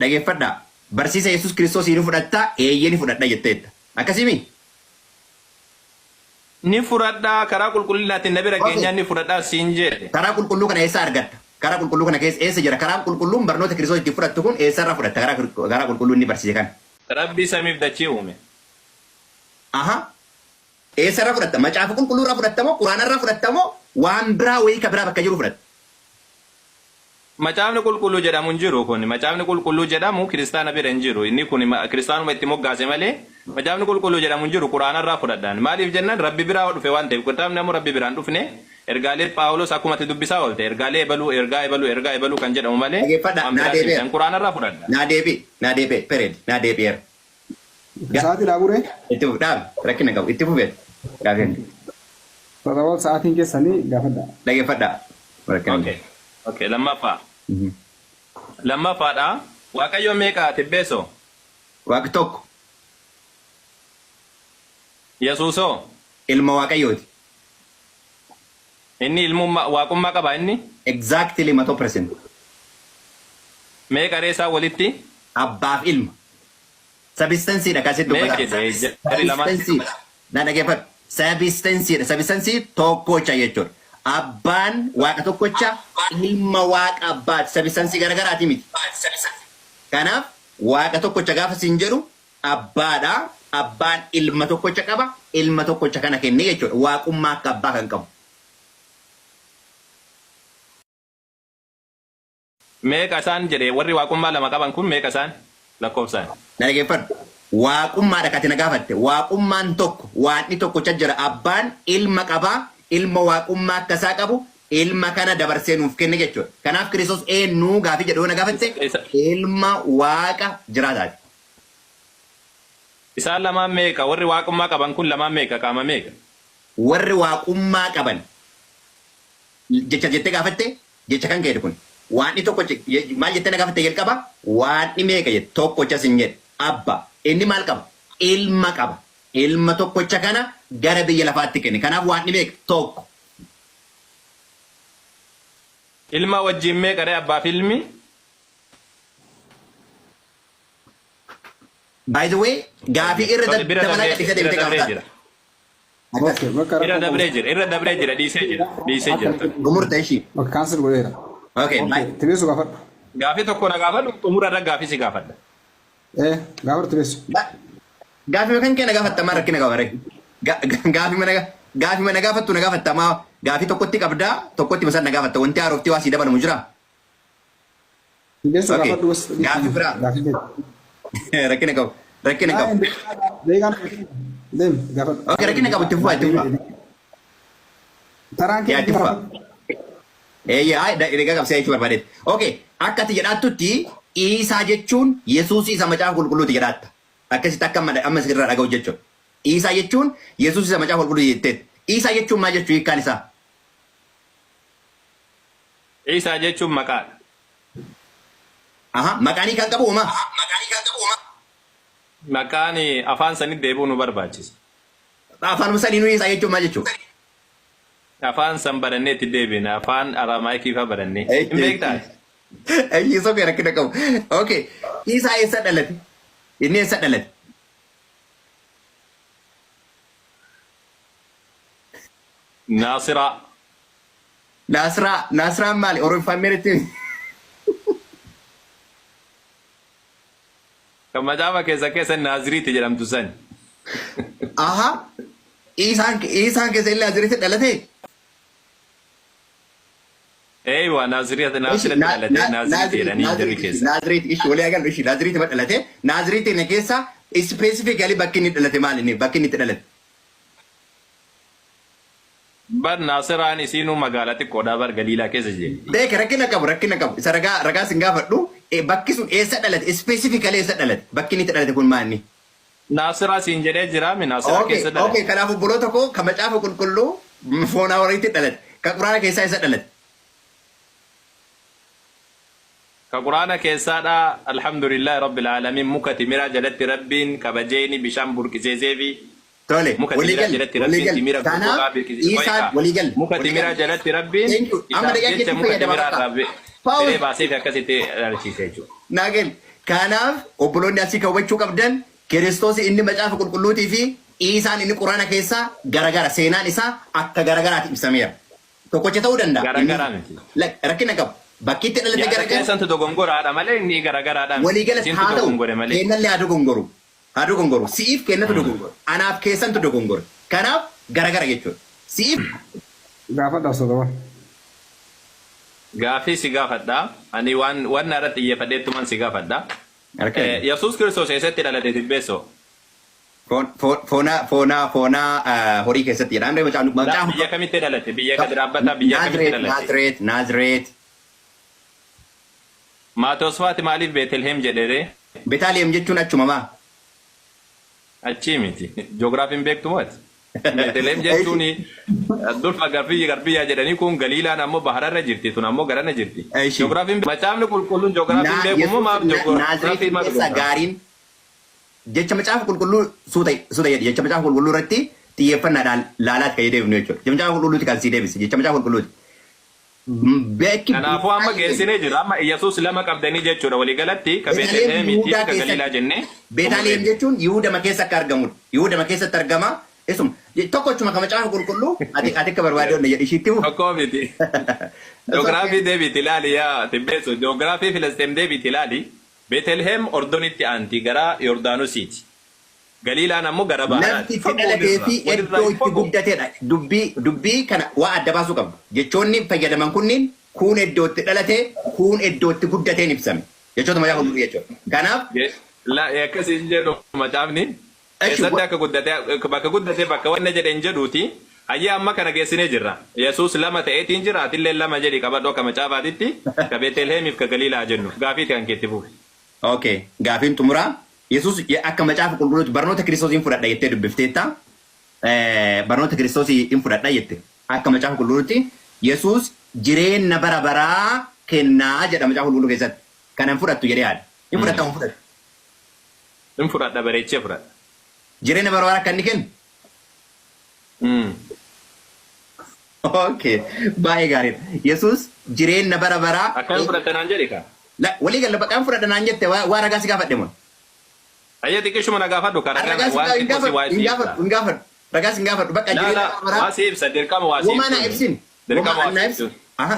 dhageeffadhaa. Barsiisa Yesuus Kiristoos ni fudhattaa eeyyee ni fudhadha jetteetta. Akkasimi? Ni fudhadhaa karaa qulqullinaatiin na bira geenyaan ni fudhadhaa siin jedhe. Karaa qulqulluu kana eessa argatta? Karaa qulqulluu kana keessa eessa jira? Karaa qulqulluun barnoota Kiristoos itti fudhattu kun eessarraa fudhatta? Karaa qulqulluu inni barsiise kana. Rabbii samiif dachee uume. Aha. Eessarraa fudhatta? Macaafa qulqulluurraa fudhattamoo quraanarraa fudhattamoo waan biraa wayii ka biraa bakka jiru fudhatta? Macaafni qulqulluu jedhamu hin jiru kun. Macaafni qulqulluu jedhamu kiristaana bira hin jiru. Inni kun kiristaanuma itti moggaase malee macaafni qulqulluu jedhamu hin jiru quraanarraa fudhadhaan. Maaliif jennaan rabbi biraa dhufe waan ta'eef kitaabni ammoo rabbi biraan dhufne ergaalee Phaawulos akkuma itti dubbisaa oolte ergaalee ergaa ebaluu kan jedhamu malee quraanarraa fudhadha. Naa deebi'e pereed naa deebi'eera. Sa'aatii dhaabure? Itti fufdhaan rakkina qabu itti fufeet gaafeen. Protokol sa'aatiin keessanii gaafadha. Dhageeffadhaa. Okay, lammaffaa. Lammaffaadha. Waaqayyo meeqa tibbeessoo? Waaqi tokko. Yesuusoo? Ilma Waaqayyooti. Inni ilmummaa waaqummaa qaba inni? Exactly 100%. Meeqa reessaa walitti? Abbaaf ilma. Sabistansiidha kaasitti dubbata. Na dhageeffadhu. Sabistansiidha. Sabistansii tokkocha jechuudha. Abbaan waaqa tokkocha ilma waaqa abbaati. Sabistansii garagaraati miti. Kanaaf waaqa tokkocha gaafa siin jedhu abbaadha. Abbaan ilma tokkocha qaba. Ilma tokkocha kana kenne jechuudha. Waaqummaa akka abbaa kan qabu. Meeqa isaan jedhee warri waaqummaa lama qaban kun meeqa isaan lakkoofsaan? Na dhageeffadhu. Waaqummaadha kati na gaafatte. Waaqummaan tokko waaqni tokkocha jira. Abbaan ilma qabaa. Ilma waaqummaa akkasaa qabu ilma kana dabarsee nuuf kenne jechuudha. Kanaaf Kiristoos eenyuu gaafii jedhu na gaafatte ilma waaqa jiraataati. Isaan lamaan meeqa? Warri waaqummaa qaban kun lamaan meeqa? Qaama meeqa? Warri waaqummaa qaban jecha jettee gaafatte jecha kan ka'e kun waanni tokko maal jettee na gaafatte jalqaba waanni meeqa jette tokkocha sin jedhe abba inni maal qaba? Ilma qaba. Ilma tokkocha kana gara biyya lafaatti kenne. Kanaaf waanni meeqa? Tokko. Ilma wajjin meeqa ree abbaaf ilmi? By the way, gaafii irra dabalaa dhiisa deemtee gaafata. Irra dabree jira dhiisee jira. Gumurta ishii. Kaansel godheera. Okay. Tibeessu gaafadhu. Gaafii tokko na gaafadhu xumura irra gaafii si gaafadha. Gaafadhu tibeessu. Gaafii kan kee na gaafattamaa rakkina qaba ree. Gaafii mana gaafattu na gaafattamaa gaafii tokkotti qabdaa tokkotti masaan na gaafatta wanti haaroftii waa sii dabalamu jira. Tibeessu gaafadhu. Gaafii biraa. Rakkina qabu. Deem gaafadhu. Okay, rakkina qabu itti fufaa. Taraan kee itti fufaa. Egaa qabsee jechuu barbaadeet. Okay, akka ati jedhaattutti Iisaa jechuun Yesuus isa macaafa qulqulluuti jedhaatta. Akkasitti akka amma sirraa dhaga'u jechuudha. Iisaa jechuun Yesuus isa macaafa qulqulluu jetteet. Iisaa jechuun maal jechuu hiikkaan isaa? Iisaa jechuun maqaadha. Maqaanii kan qabu uumaa? Maqaan afaan sanitti deebi'uu nu barbaachisa. Afaan sanii nuyi Iisaa jechuun maal jechuu? Afaan san barannee itti deebiina. Afaan Araamaayikii fa'aa barannee. Hin beektaa? Iisoo kee rakkina qabu. Okay, Iisaa eessa dhalate? Inni eessa dhalate? Naasiraa. Naasiraan maali? Oromoffaameeritti? Kan macaafa keessa Naaziriitti jedhamtu sani. Iisaan keessa illee Naaziriitti dhalate? Eeyyuu Naaziriitti dhalate. Naaziriitti jedhanii jirri keessa. Naaziriitti ishii walii agarru ishii Naaziriitti dhalate. Naaziriitti inni keessa specifically bakki inni dhalate maali inni bakki inni itti dhalate? Bar Naasiraan isiinuu magaalaa xiqqoodhaa bar Galiilaa keessa jirti. Beeka rakkina qabu. Isa ragaa sin gaafadhu bakki sun eessa dhalate? Specifically eessa dhalate? Bakki inni itti dhalate kun maali? Naasiraa siin jedhee jira mi Naasiraa keessa dhalate. Okay, kanaaf obboloota koo kan macaafa qulqulluu foonaa walitti dhalate. Kan quraana keessaa eessa dhalate? كقرآن كيسادا الحمد لله رب العالمين مكتي ميرا جلت ربين كبجيني بشام بركزيزيفي تولي مكتي ميرا جلت ربين تميرا كوكا بركزيزيفي مكتي ميرا جلت ربين إذا جيت مكتي ميرا ربي فري باسي في أكاسيتي رشيسيجو ناقل Kanaaf obboloonni asii kaawwachuu qabdan Kiristoos inni macaafa qulqulluutii fi Isaan inni quraana keessaa garagara seenaan isaa akka garagaraatti ibsameera. Tokkocha ta'uu danda'a. Garagaraa miti. Rakkina qabu. Bakki itti dhalate garagara. Keessantu dogongoraadha malee inni garagaraadhaan. Waliigalatti haa ta'u kennallee haa dogongoru. Haa dogongoru. Si'iif kennatu dogongoru. Anaaf keessantu dogongoru. Kanaaf garagara jechuudha. Si'iif. Gaafadha sodaawwan. Gaafii si gaafadha. Ani waan irratti xiyyeeffadheettumaan si gaafadha. Yesuus Kiristoos eessatti dhalate Tibbeessoo? Foona horii keessatti jedhaan biyya kamitti dhalate? Biyya kan dhaabbataa biyya kamitti dhalate? Naazreet. Maatewos faati maaliif Beetelheem jedhee? Beetaleem jechuun achuma maa? Achii miti. Joogiraafiin beektu mooti? Beetelheem jechuun durfa garbiyyaa jedhanii kun Galiilaan ammoo bahararra jirti tun ammoo garana jirti. Joogiraafiin macaafni qulqulluun joogiraafiin beekumoo maaf joogiraafiin maaf gaariin jecha macaafa qulqulluu suuta jedhi jecha macaafa qulqulluu irratti xiyyeeffannaadhaan laalaatti kan deebinu jechuudha. Jecha macaafa qulqulluuti kan sii deebise jecha macaafa qulqulluuti. Kanaafuu amma geessinee jira amma Yesuus lama qabdanii jechuudha waliigalatti ka Beetelheemiitii ka Galiilaa jennee. Beetaleem jechuun Yihuudama keessa akka argamudha. Yihuudama keessatti argama. Isum tokkochuma ka macaafa qulqulluu ati akka barbaade onna jedhi ishiitti mu. Tokkoo miti. Joogiraafii deebiiti ilaali yaa Tibbeessu joogiraafii Filisxeem deebiiti ilaali. Beetelheem Ordonitti aanti gara Yordaanusiiti. Galiilaan ammoo gara Baharaati. Lafti itti dhalatee fi iddoo itti guddateedha. Dubbii kana waa adda baasuu qabdu. Jechoonni fayyadaman kunniin kun iddoo itti dhalatee kun iddoo itti guddateen ibsame. Jechoota macaafa qulqulluu jechuudha. Kanaaf. Akkasiin jedhu macaafni. Eessatti akka guddatee bakka wanna jedheen jedhuuti. Hayyaa amma kana geessinee jirra. Yesuus lama ta'eetiin jira atillee lama jedhi qabadhu akka macaafaatitti ka Beetelheemiif ka Galiilaa jennu gaafiiti kan keetti fuufi. Okay, gaafiin xumuraa. Yesuus akka macaafa qulqulluutti barnoota Kiristoosiin fudhadha jettee dubbifteetta. Barnoota Kiristoosiin fudhadha jette. Akka macaafa qulqulluutti Yesuus jireenya bara baraa kennaa jedha macaafa qulqulluu keessatti. Kanan fudhattu jedhee yaada. Hin fudhatta hin fudhattu. Hin fudhadha bareechee fudhadha. Jireenya bara baraa kan inni kennu. Okay, baay'ee gaariidha. Yesuus jireenya bara baraa. Akkan fudhattanaan jedhi kaa. Walii gala baqaan fudhadhanaan jette waa ragaa si gaafadhe mun. Ayya xiqqeeshuma na gaafadhu kan ragaa waan xiqqoo waa si gaafadhu. Ragaa si gaafadhu bakka jireenya bara waa si ibsa dirqama waa si ibsa. Womaana ibsin. Dirqama waa si ibsa.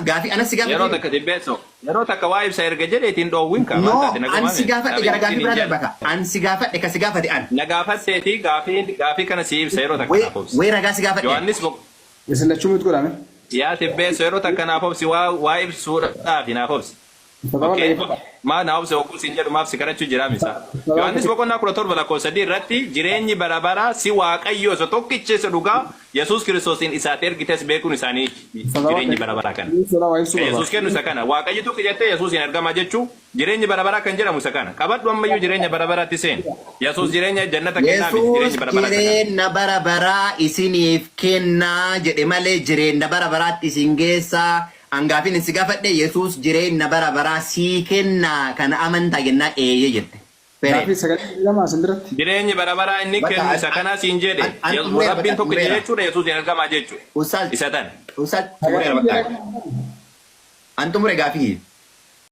Gaafii anas si gaafadhe. Yeroo takka Tibbeessoo. Yeroo takka waa ibsa erga jedheetiin dhoowwin kaa. No, an si gaafadhe gara gaafii biraa darbaka. An si gaafadhe ka si gaafate an. Na gaafatteeti gaafii kana si ibsa yeroo takka naaf obsi. Wee ragaa si gaafadhe. Yohaannis boq. Isin lachuu miti godhame. Yaa Tibbeessoo yeroo takka naaf obsi waa ibsuudhaaf naaf obsi. Ma na obse oku sinja maaf si kadhachuu jira misa. Yohaannis boqonnaa 17 lakkoofsa 3 irratti jireenyi bara baraa si Waaqayyo isa tokkicha isa dhugaa Yesuus Kiristoosiin isaatti ergites beekuun isaanii jireenyi bara baraa kana. Yesuus kennu isa kana Waaqayyo tokko jettee Yesuusiin argama jechuu jireenyi bara baraa kan jedhamu isa kana. Qabadhu ammayyuu jireenya bara baraatti seen. Yesuus jireenya jannata kennaa miti jireenya bara baraa. Jireenya bara baraa isiniif kennaa jedhe malee jireenya bara baraatti isin geessaa. Angaafin si gaafadhe Yesuus jireenya bara baraa sii kennaa kana amantaa jennaa eeyyee jette. Jireenyi bara baraa inni kennu isa kanaa siin jedhe. Rabbiin tokko jechuudha Yesuus hin argamaa jechuudha. Isa tan. An xumure gaafii.